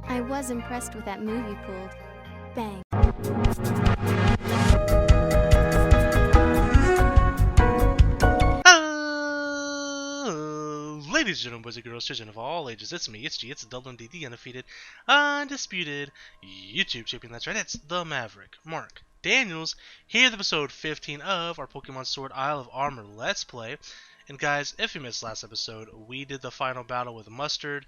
I was impressed with that move you pulled. Bang. Ladies and gentlemen, boys and girls, children of all ages, it's me, it's G, it's Double MD, the undefeated, undisputed YouTube champion. That's right, it's the Maverick, Mark Daniels, here with episode 15 of our Pokemon Sword Isle of Armor Let's Play. And guys, if you missed last episode, we did the final battle with Mustard,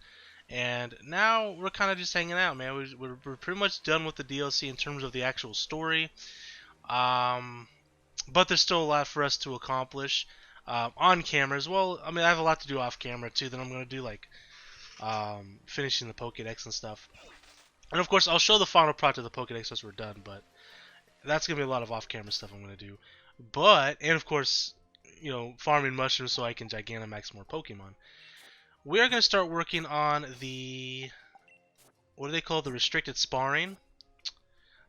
and now we're kind of just hanging out, man. We're pretty much done with the DLC in terms of the actual story, but there's still a lot for us to accomplish. On camera as well. I mean, I have a lot to do off camera too that I'm going to do, like finishing the Pokédex and stuff. And of course, I'll show the final product of the Pokédex once we're done, but that's going to be a lot of off camera stuff I'm going to do. And of course, you know, farming mushrooms so I can Gigantamax more Pokemon. We are going to start working on the, what do they call it? The restricted sparring.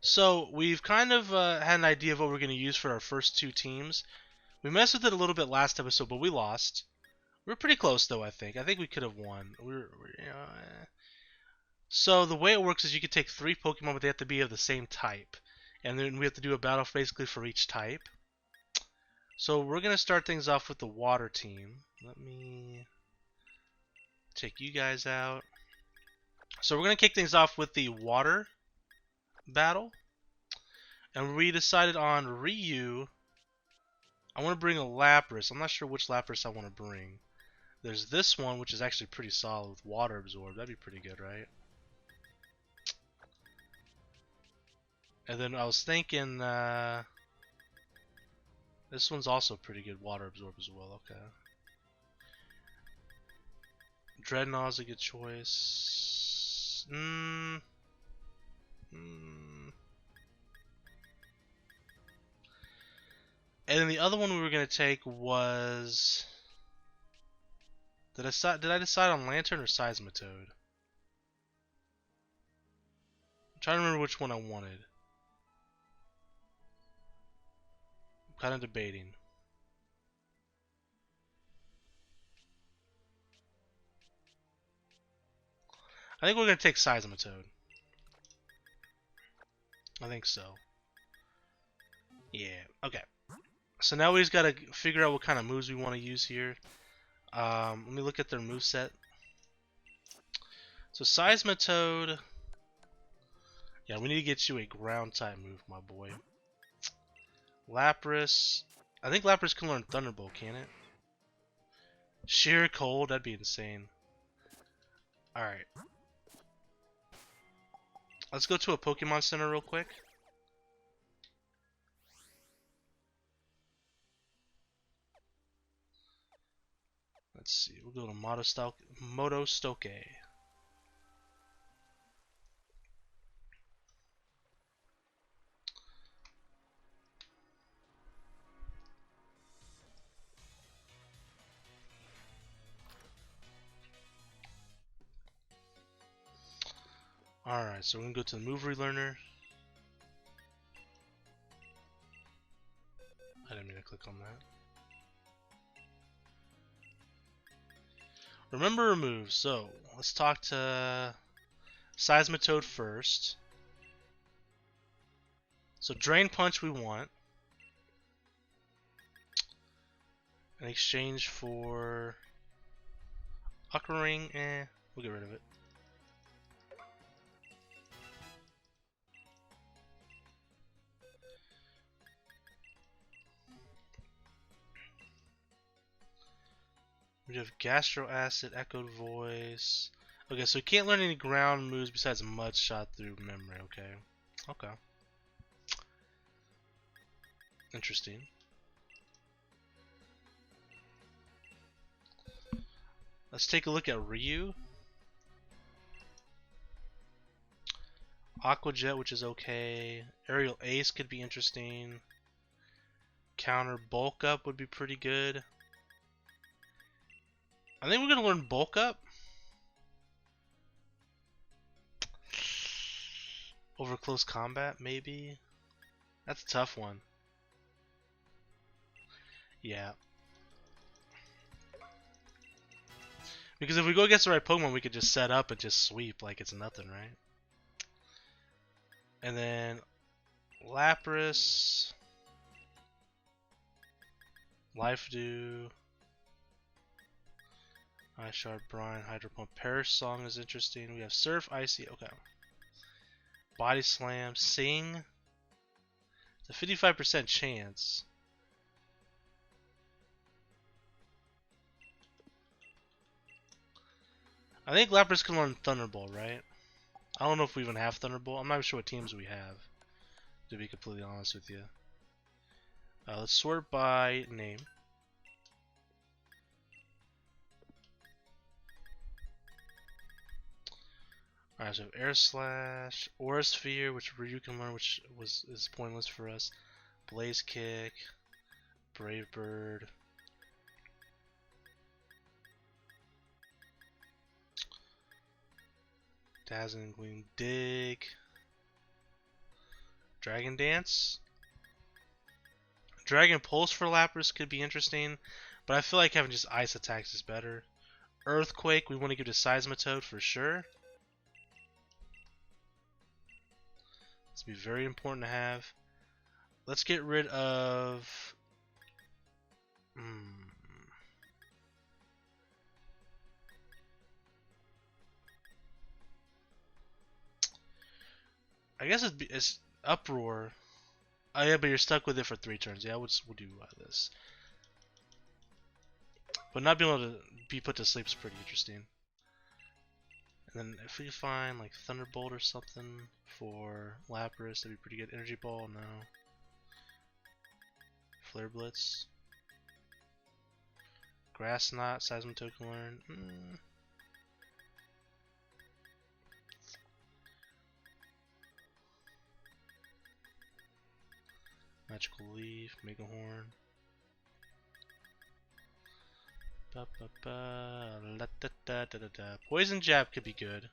So we've kind of had an idea of what we're going to use for our first two teams. We messed with it a little bit last episode, but we lost. We were pretty close, though, I think. I think we could have won. So the way it works is you can take 3 Pokemon, but they have to be of the same type. And then we have to do a battle basically for each type. So we're going to start things off with the water team. Let me take you guys out. So we're going to kick things off with the water battle. And we decided on Ryu. I want to bring a Lapras. I'm not sure which Lapras I want to bring. There's this one, which is actually pretty solid with Water Absorb. That'd be pretty good, right? And then I was thinking, this one's also pretty good Water Absorb as well. Okay. Dreadnaught's a good choice. And then the other one we were going to take was... Did I decide on Lantern or Seismitoad? I'm trying to remember which one I wanted. I'm kind of debating. I think we're going to take Seismitoad. I think so. Yeah, okay. So now we just got to figure out what kind of moves we want to use here. Let me look at their moveset. So Seismitoad. Yeah, we need to get you a ground type move, my boy. Lapras. I think Lapras can learn Thunderbolt, can it? Sheer Cold, that'd be insane. Alright. Let's go to a Pokemon Center real quick. Let's see, we'll go to Motostoke. Alright, so we're going to go to the Move Relearner. I didn't mean to click on that. Remember remove, so let's talk to Seismitoad first. So Drain Punch we want. In exchange for Uckering, we'll get rid of it. We have Gastro Acid, Echoed Voice. Okay, so we can't learn any ground moves besides Mud Shot through memory, okay. Okay. Interesting. Let's take a look at Ryu. Aqua Jet, which is okay. Aerial Ace could be interesting. Counter Bulk Up would be pretty good. I think we're going to learn Bulk Up. Over close combat, maybe? That's a tough one. Yeah. Because if we go against the right Pokemon, we could just set up and just sweep like it's nothing, right? And then Lapras, Life Dew, Ice Shard, Brine, Hydro Pump, Perish Song is interesting. We have Surf, Icy, okay. Body Slam, Sing. It's a 55% chance. I think Lapras can learn Thunderbolt, right? I don't know if we even have Thunderbolt. I'm not sure what teams we have, to be completely honest with you. Let's sort by name. Alright, so Air Slash, Aura Sphere, which Ryu can learn, which is pointless for us. Blaze Kick, Brave Bird. Dazzling Gleam, Dig. Dragon Dance. Dragon Pulse for Lapras could be interesting, but I feel like having just ice attacks is better. Earthquake, we want to give to Seismitoad for sure. This will be very important to have. Let's get rid of... I guess it's Uproar. Oh yeah, but you're stuck with it for 3 turns. Yeah, we'll do this. But not being able to be put to sleep is pretty interesting. And then if we find like Thunderbolt or something for Lapras, that'd be pretty good. Energy Ball, no. Flare Blitz. Grass Knot, Seismitoad can learn. Magical Leaf, Mega Horn. Poison Jab could be good.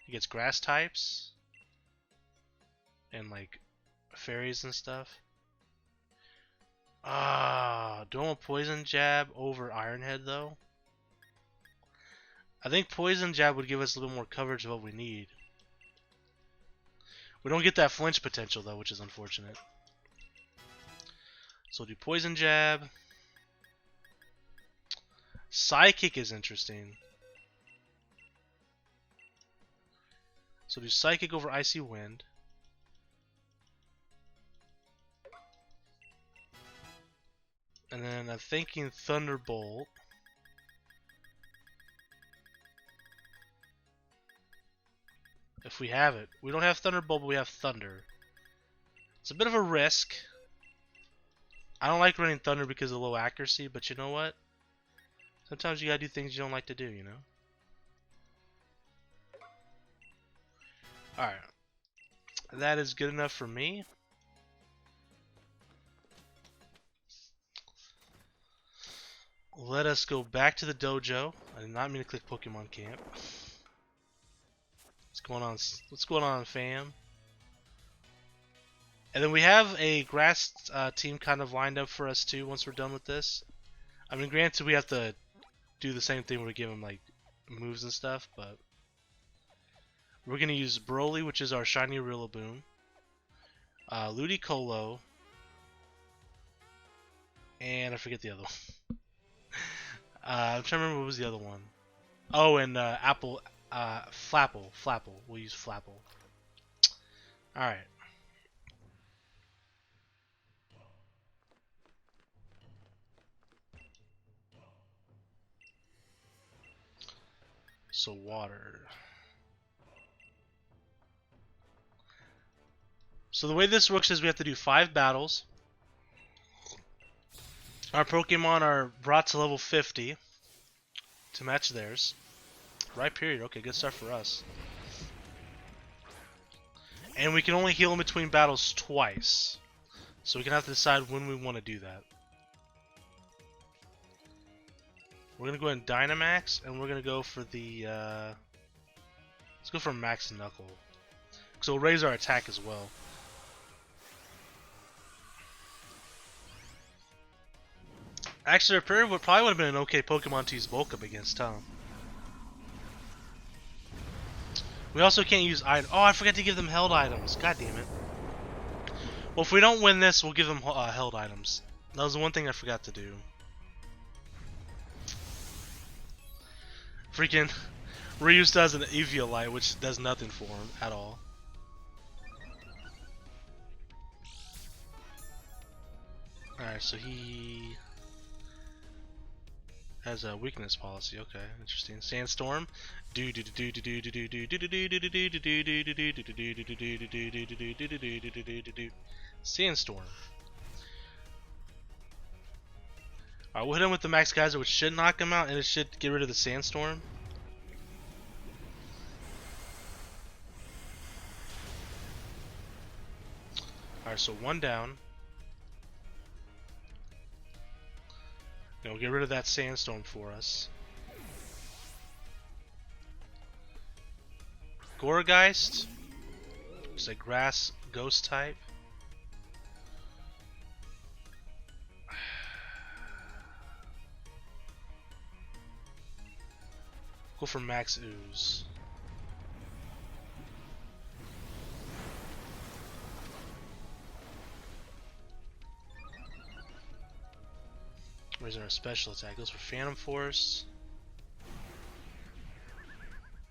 It gets grass types and like fairies and stuff. Do I want Poison Jab over Iron Head though? I think Poison Jab would give us a little more coverage of what we need. We don't get that flinch potential though, which is unfortunate. So we'll do Poison Jab. Psychic is interesting. So do Psychic over Icy Wind. And then I'm thinking Thunderbolt. If we have it. We don't have Thunderbolt, but we have Thunder. It's a bit of a risk. I don't like running Thunder because of low accuracy, but you know what? Sometimes you gotta do things you don't like to do, you know? Alright. That is good enough for me. Let us go back to the dojo. I did not mean to click Pokemon Camp. What's going on? What's going on, fam? And then we have a grass team kind of lined up for us too once we're done with this. I mean, granted, we have to do the same thing where we give them like moves and stuff, but we're gonna use Broly, which is our shiny Rillaboom, Ludicolo, and I forget the other one. I'm trying to remember what was the other one. Oh, and Flapple. We'll use Flapple. All right. So water. So the way this works is we have to do 5 battles. Our Pokemon are brought to level 50 to match theirs. Right period. Okay, good start for us. And we can only heal in between battles twice. So we can have to decide when we want to do that. We're going to go ahead and Dynamax, and we're going to go for the... let's go for Max Knuckle. So we'll raise our attack as well. Actually, Repair probably would have been an okay Pokemon to use Bulk Up against, huh? We also can't use items. Oh, I forgot to give them held items. God damn it. Well, if we don't win this, we'll give them held items. That was the one thing I forgot to do. Freaking Ryu still has an Eviolite, which does nothing for him at all. Alright, so he has a weakness policy. Okay, interesting. Sandstorm. Sandstorm. Alright, we'll hit him with the Max Geyser, which should knock him out, and it should get rid of the Sandstorm. Alright, so one down. Now we'll get rid of that Sandstorm for us. Goregeist. It's a grass ghost type. Go for Max Ooze. Raising our special attack. Goes for Phantom Force.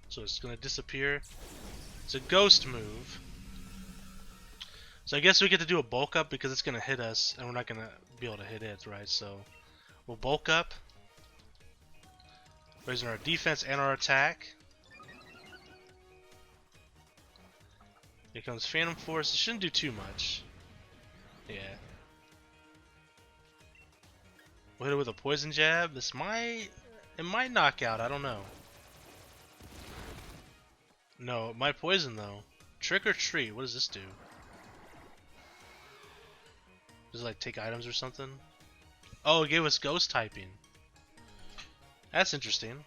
So it's gonna disappear. It's a ghost move. So I guess we get to do a bulk up because it's gonna hit us and we're not gonna be able to hit it, right? So we'll bulk up. Raising our defense and our attack. Here comes Phantom Force. It shouldn't do too much. Yeah. We'll hit it with a poison jab. It might knock out. I don't know. No, it might poison though. Trick or treat. What does this do? Does it like take items or something? Oh, it gave us ghost typing. That's interesting.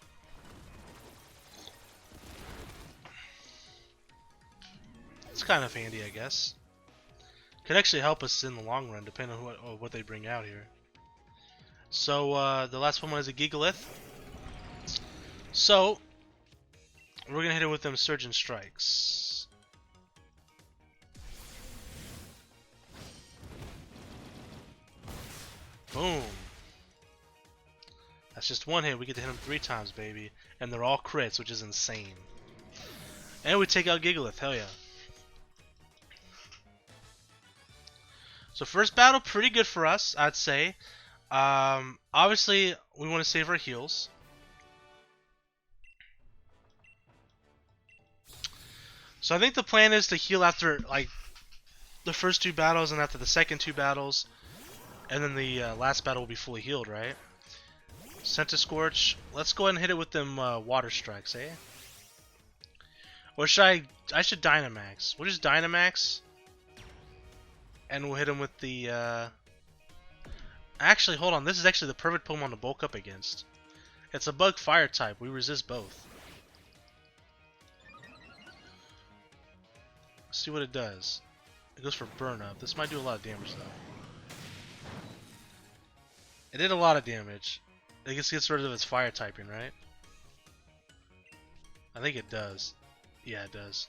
It's kind of handy, I guess. Could actually help us in the long run, depending on what they bring out here. So, the last one is a Gigalith. So, we're going to hit it with them Surgeon Strikes. Boom. That's just one hit. We get to hit them 3 times, baby. And they're all crits, which is insane. And we take out Gigalith. Hell yeah. So first battle, pretty good for us, I'd say. Obviously, we want to save our heals. So I think the plan is to heal after like the first 2 battles and after the second 2 battles. And then the last battle will be fully healed, right? Centiscorch. Let's go ahead and hit it with them water strikes, eh? Or should I should Dynamax. We'll just Dynamax. And we'll hit him with the actually, hold on. This is actually the perfect Pokemon to bulk up against. It's a bug fire type. We resist both. Let's see what it does. It goes for burn up. This might do a lot of damage though. It did a lot of damage. I guess it gets rid of its fire typing, right? I think it does. Yeah, it does.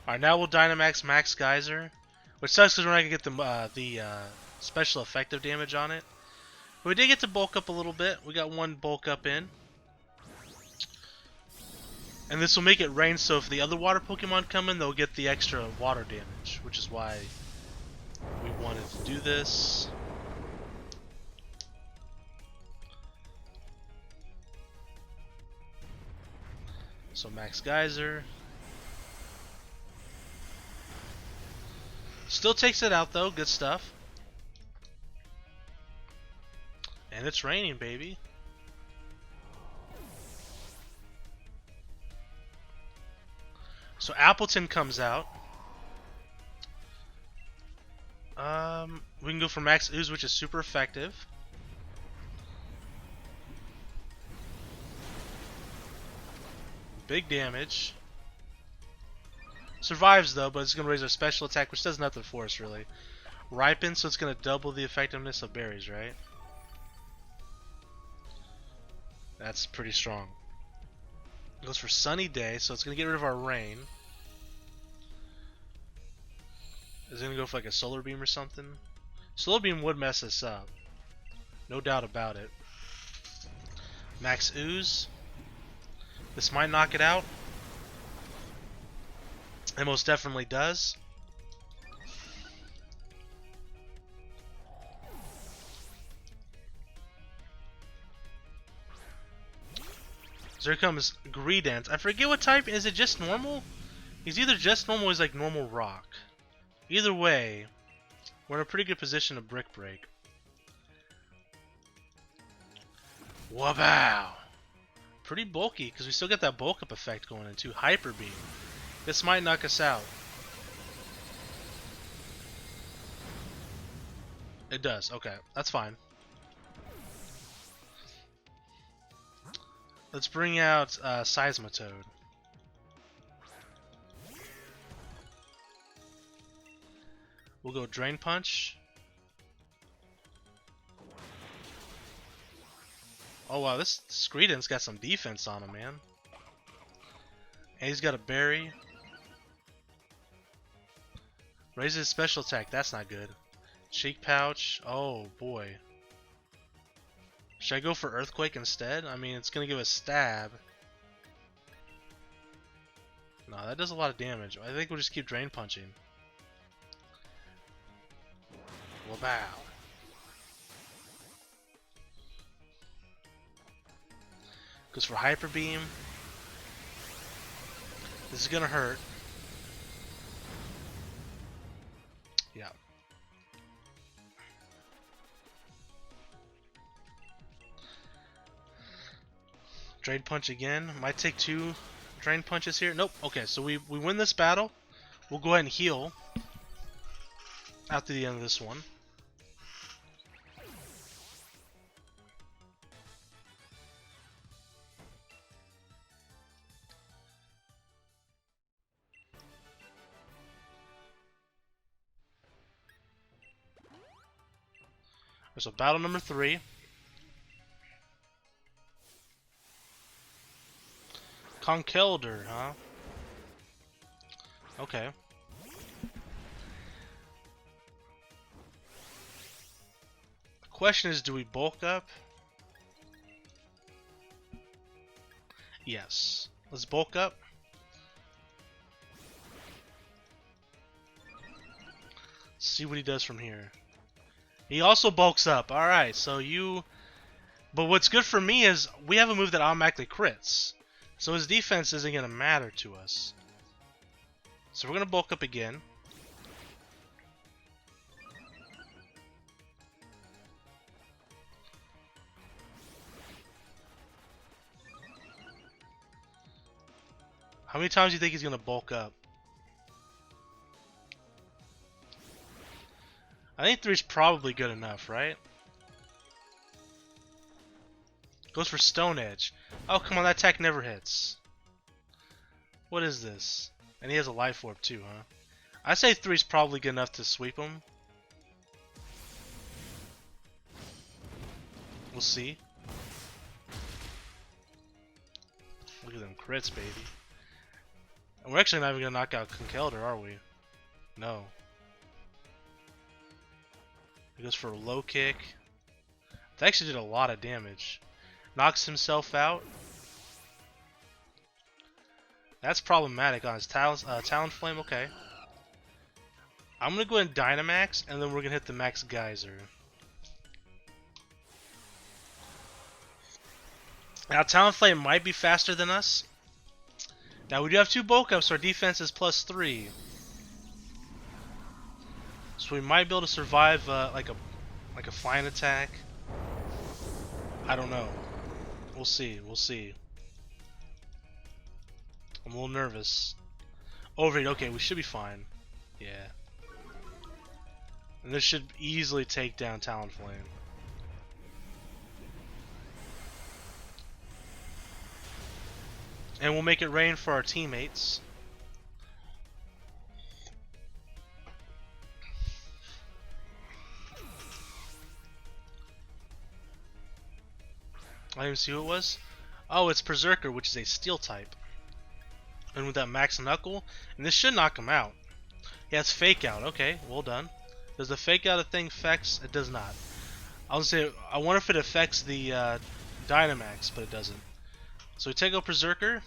Alright, now we'll Dynamax Max Geyser. Which sucks because we're not going to get the special effective damage on it. But we did get to bulk up a little bit. We got 1 bulk up in. And this will make it rain, so if the other water Pokemon come in, they'll get the extra water damage. Which is why we wanted to do this. So Max Geyser. Still takes it out though, good stuff. And it's raining, baby. So Appleton comes out. We can go for Max Ooze, which is super effective. Big damage. Survives though, but it's going to raise our special attack, which does nothing for us really. Ripen, so it's going to double the effectiveness of berries, right? That's pretty strong. Goes for Sunny Day, so it's gonna get rid of our rain. Is it gonna go for like a Solar Beam or something? Solar Beam would mess us up. No doubt about it. Max Ooze. This might knock it out. It most definitely does. So here comes Greedent. I forget what type. Is it just normal? He's either just normal or he's like normal rock. Either way, we're in a pretty good position to Brick Break. Wabow! Pretty bulky, because we still get that bulk up effect going into Hyper Beam. This might knock us out. It does. Okay, that's fine. Let's bring out Seismitoad. We'll go Drain Punch. Oh wow, this Greedent's got some defense on him, man. And he's got a berry. Raises his special attack, that's not good. Cheek Pouch, oh boy. Should I go for Earthquake instead? I mean, it's gonna give us stab. No, that does a lot of damage. I think we'll just keep Drain Punching. Wow. Goes for Hyper Beam. This is gonna hurt. Yeah. Drain Punch again. Might take 2 Drain Punches here. Nope. Okay, so we win this battle. We'll go ahead and heal after the end of this one. So battle number 3. Conkeldurr, huh? Okay. The question is, do we bulk up? Yes. Let's bulk up. See what he does from here. He also bulks up. Alright, so you... But what's good for me is we have a move that automatically crits. So his defense isn't going to matter to us. So we're going to bulk up again. How many times do you think he's going to bulk up? I think 3's probably good enough, right? Goes for Stone Edge. Oh, come on, that attack never hits. What is this? And he has a Life Orb too, huh? I say 3's probably good enough to sweep him. We'll see. Look at them crits, baby. And we're actually not even going to knock out Conkeldurr, are we? No. He goes for a low kick. That actually did a lot of damage. Knocks himself out. That's problematic on his Talonflame. Okay. I'm going to go ahead and Dynamax, and then we're going to hit the Max Geyser. Now, Talonflame might be faster than us. Now, we do have 2 bulk ups, so our defense is +3. So we might be able to survive like a flying attack. I don't know. We'll see. We'll see. I'm a little nervous. Overheat. Okay, we should be fine. Yeah. And this should easily take down Talonflame. And we'll make it rain for our teammates. I didn't even see who it was. Oh, it's Berserker, which is a Steel type. And with that Max Knuckle, and this should knock him out. Yeah, it's Fake Out. Okay, well done. Does the Fake Out thing affects? It does not. I was say I wonder if it affects the Dynamax, but it doesn't. So we take out Berserker.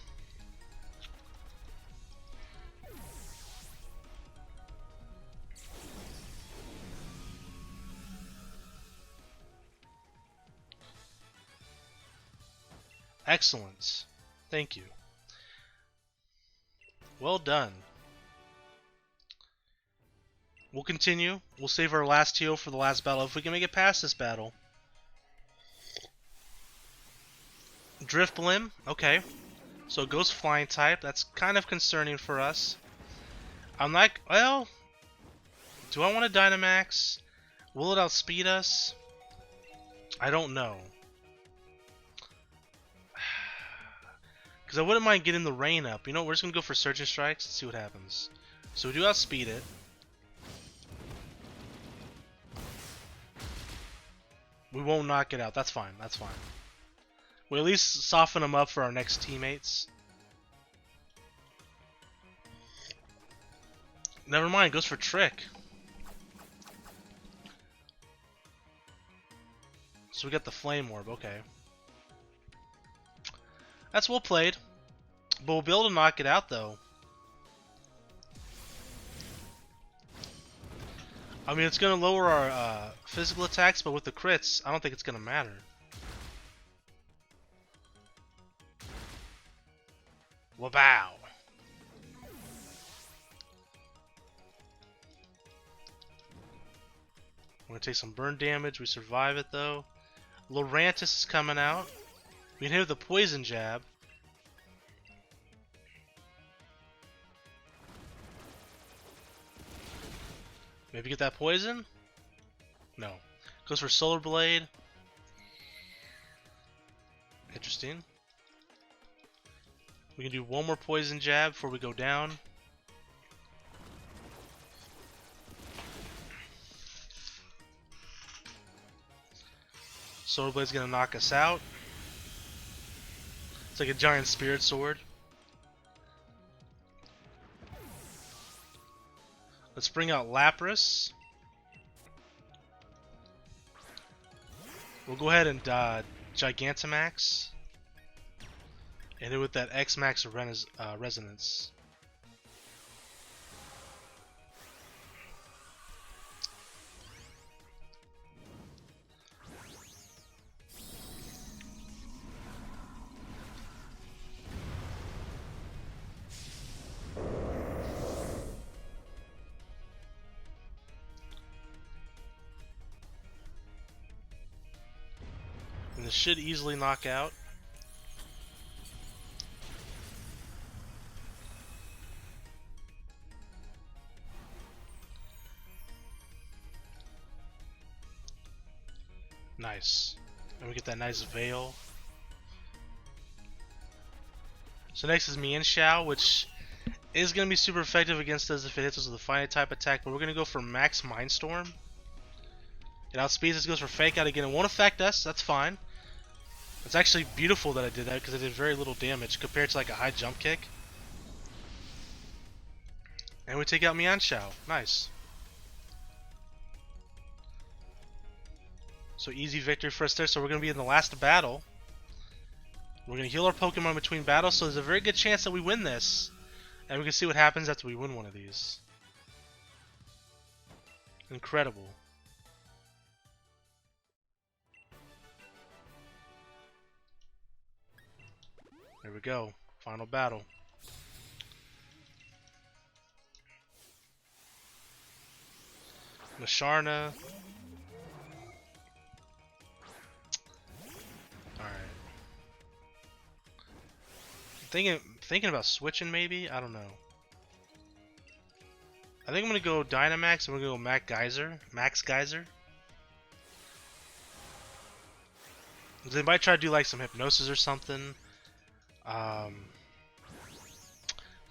Excellent. Thank you. Well done. We'll continue. We'll save our last heal for the last battle. If we can make it past this battle. Drift Limb. Okay. So it goes Flying type. That's kind of concerning for us. I'm like, well, do I want to Dynamax? Will it outspeed us? I don't know. Because I wouldn't mind getting the rain up. You know, we're just going to go for Surging Strikes and see what happens. So we do outspeed it. We won't knock it out. That's fine. That's fine. We'll at least soften them up for our next teammates. Never mind. Goes for Trick. So we got the Flame Orb. Okay. That's well played. But we'll be able to knock it out, though. I mean, it's going to lower our physical attacks, but with the crits, I don't think it's going to matter. Wabow! We're going to take some burn damage. We survive it, though. Lurantis is coming out. We can hit with a Poison Jab. Maybe get that poison? No. Goes for Solar Blade. Interesting. We can do one more Poison Jab before we go down. Solar Blade's gonna knock us out. It's like a giant Spirit Sword. Let's bring out Lapras. We'll go ahead and Gigantamax. And then with that X-Max Resonance. And this should easily knock out. Nice. And we get that nice Veil. So next is Mienshao, which is going to be super effective against us if it hits us with a Fire type attack, but we're going to go for Max Mindstorm. It outspeeds us, goes for Fake Out again. It won't affect us, that's fine. It's actually beautiful that I did that because I did very little damage compared to like a high jump kick. And we take out Mienshao. Nice. So easy victory for us there. So we're going to be in the last battle. We're going to heal our Pokemon between battles, so there's a very good chance that we win this. And we can see what happens after we win one of these. Incredible. There we go. Final battle. Masharna. Alright. Thinking about switching maybe? I don't know. I think I'm gonna go Dynamax and we're gonna go Max Geyser. They might try to do like some hypnosis or something.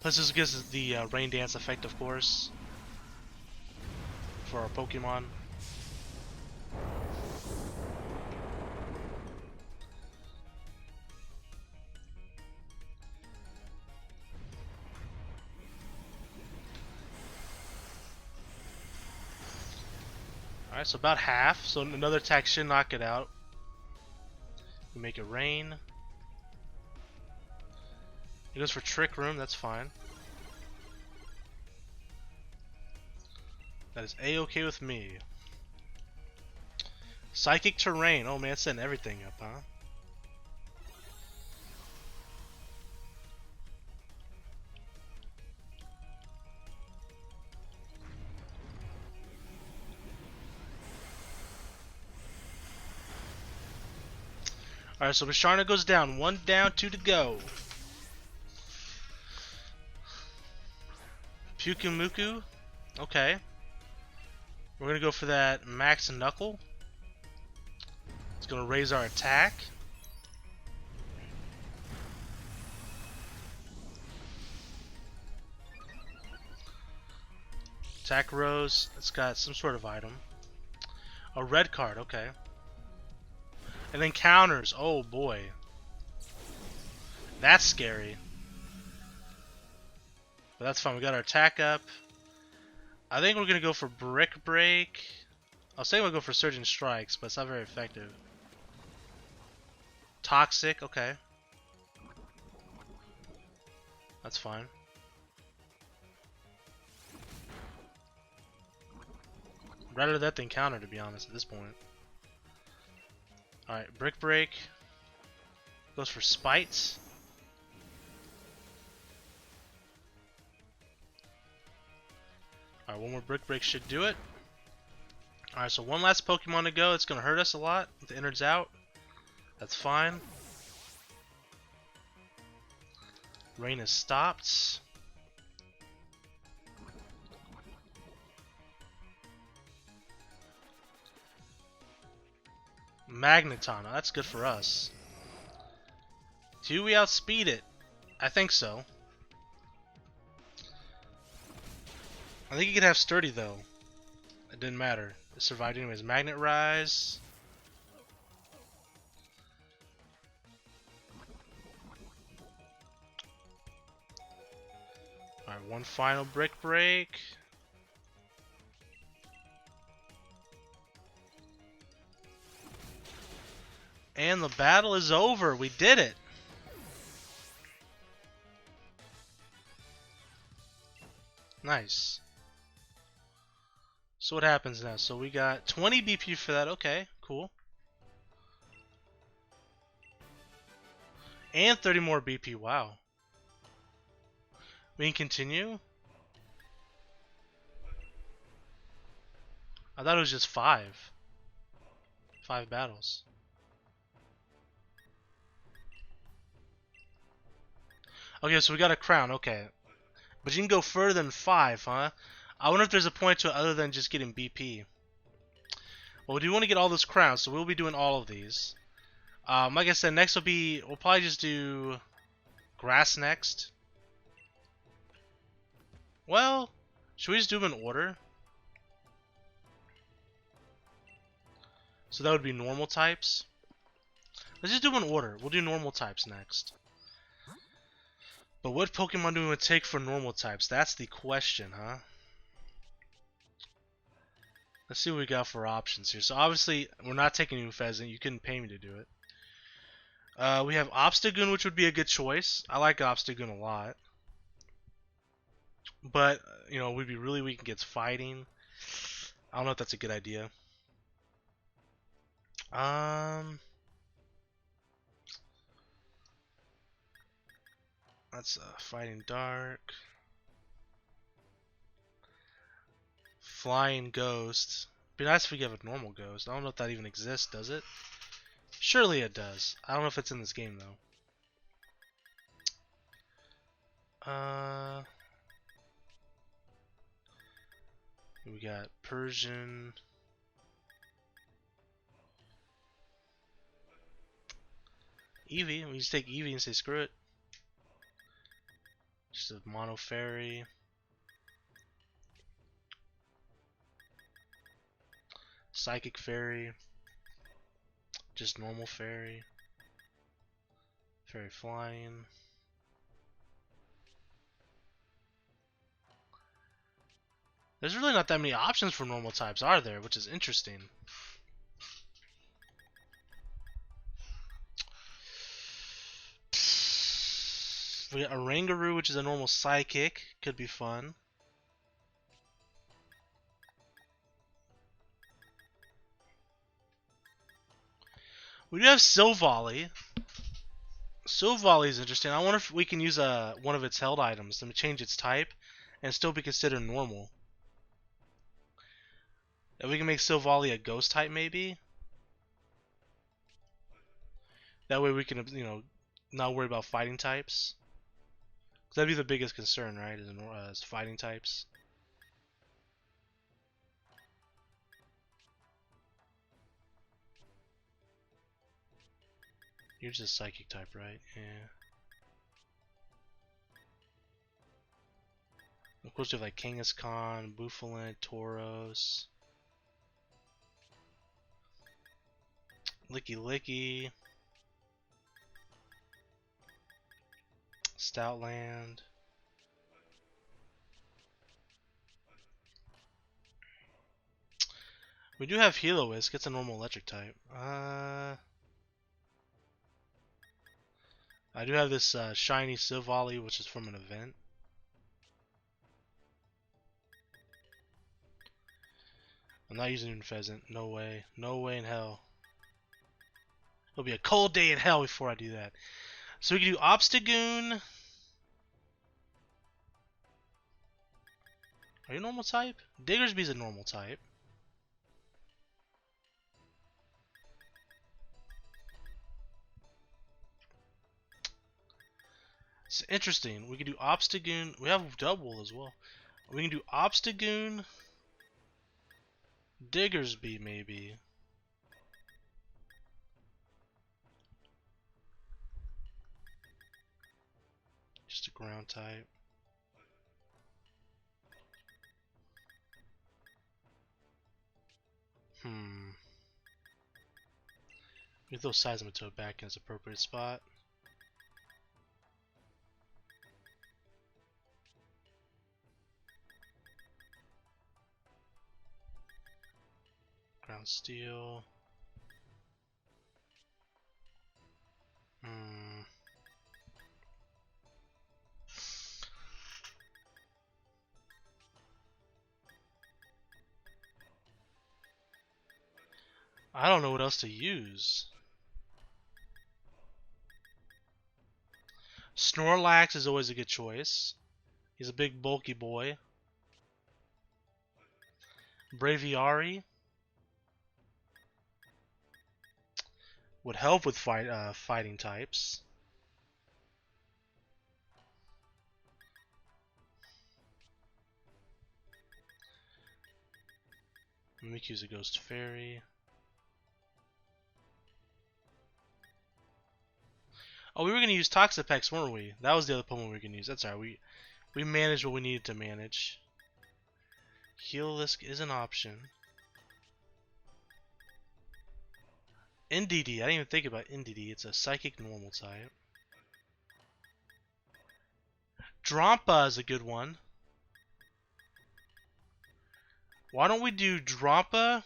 Plus this gives us the Rain Dance effect, of course, for our Pokemon. Alright, so about half. So another attack should knock it out. We make it rain. He goes for Trick Room, that's fine. That is A-okay with me. Psychic Terrain. Oh man, it's setting everything up, huh? Alright, so Bisharna goes down. 1 down, 2 to go. Pukumuku. Okay. We're gonna go for that Max Knuckle. It's gonna raise our attack. Attack rose. It's got some sort of item. A red card, okay. And then counters. Oh boy. That's scary. But that's fine. We got our attack up. I think we're going to go for Brick Break. I was saying we'll go for Surging Strikes, but it's not very effective. Toxic, okay. That's fine. Rather that than counter, to be honest, at this point. Alright, Brick Break. Goes for Spites. Alright, one more Brick Break should do it. Alright, so one last Pokemon to go. It's going to hurt us a lot. The innards out. That's fine. Rain is stopped. Magneton. Oh, that's good for us. Do we outspeed it? I think so. I think you could have Sturdy though. It didn't matter. It survived anyways. Magnet Rise. Alright, one final Brick Break. And the battle is over. We did it. Nice. So what happens now? So we got 20 BP for that. Okay, cool. And 30 more BP. Wow. We can continue? I thought it was just 5. 5 battles. Okay, so we got a crown. Okay. But you can go further than 5, huh? I wonder if there's a point to it other than just getting BP. Well, we do want to get all those crowns, so we'll be doing all of these. Like I said, next we'll probably just do grass next. Well, should we just do them in order? So that would be normal types. Let's just do them in order. We'll do normal types next. But what Pokemon do we want to take for normal types? That's the question, huh? Let's see what we got for options here. So obviously, we're not taking you Pheasant. You couldn't pay me to do it. We have Obstagoon, which would be a good choice. I like Obstagoon a lot. But, you know, we'd be really weak against fighting. I don't know if that's a good idea. That's Fighting Dark. Flying Ghost. Be nice if we have a normal ghost. I don't know if that even exists, does it? Surely it does. I don't know if it's in this game though. We got Persian. Eevee. We just take Eevee and say screw it. Just a mono fairy. Psychic fairy. Just normal fairy. Fairy flying. There's really not that many options for normal types, are there? Which is interesting. We got Orangaroo, which is a normal psychic. Could be fun. We do have Silvally. Silvally is interesting. I wonder if we can use one of its held items to change its type and still be considered normal. If we can make Silvally a ghost type, maybe. That way we can, not worry about fighting types. That'd be the biggest concern, right? Is fighting types. You're just psychic type, right? Yeah. Of course, we have like Kangaskhan, Bouffalant, Tauros, Licky Licky, Stoutland. We do have Heloisk. It's a normal electric type. I do have this shiny Silvally, which is from an event. I'm not using Moon Pheasant. No way. No way in hell. It'll be a cold day in hell before I do that. So we can do Obstagoon. Are you normal type? Diggersby's a normal type. It's interesting. We can do Obstagoon. We have Double as well. We can do Obstagoon. Diggersby, maybe. Just a ground type. We throw Seismitoad back in its appropriate spot. Ground Steel. I don't know what else to use. Snorlax is always a good choice. He's a big bulky boy. Braviary would help with fighting types. Mimikyu's a Ghost Fairy. Oh, we were going to use Toxapex, weren't we? That was the other Pokemon we were going to use. That's alright. We managed what we needed to manage. Healisk is an option. NDD. I didn't even think about NDD. It's a Psychic normal type. Drampa is a good one. Why don't we do Drampa,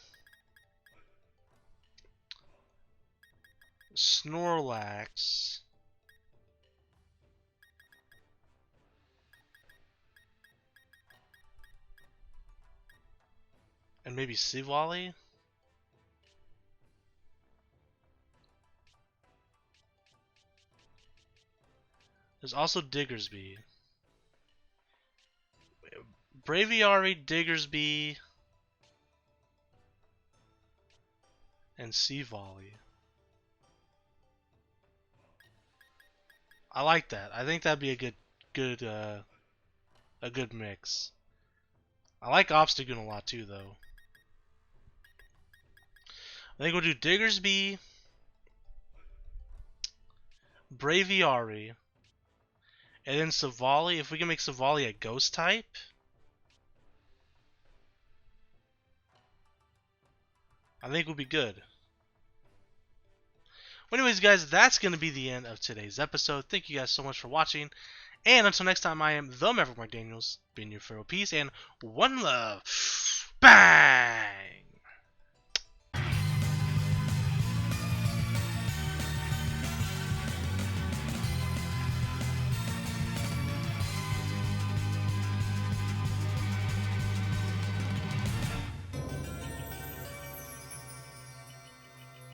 Snorlax, and maybe Silvally? There's also Diggersby. Braviary, Diggersby, and Silvally. I like that. I think that'd be a good mix. I like Obstagoon a lot too, though. I think we'll do Diggersby, Braviary, and then Silvally. If we can make Silvally a ghost type, I think we'll be good. Well, anyways, guys, that's going to be the end of today's episode. Thank you guys so much for watching, And until next time, I am the Maverick McDaniels, being your feral peace and one love. Bang!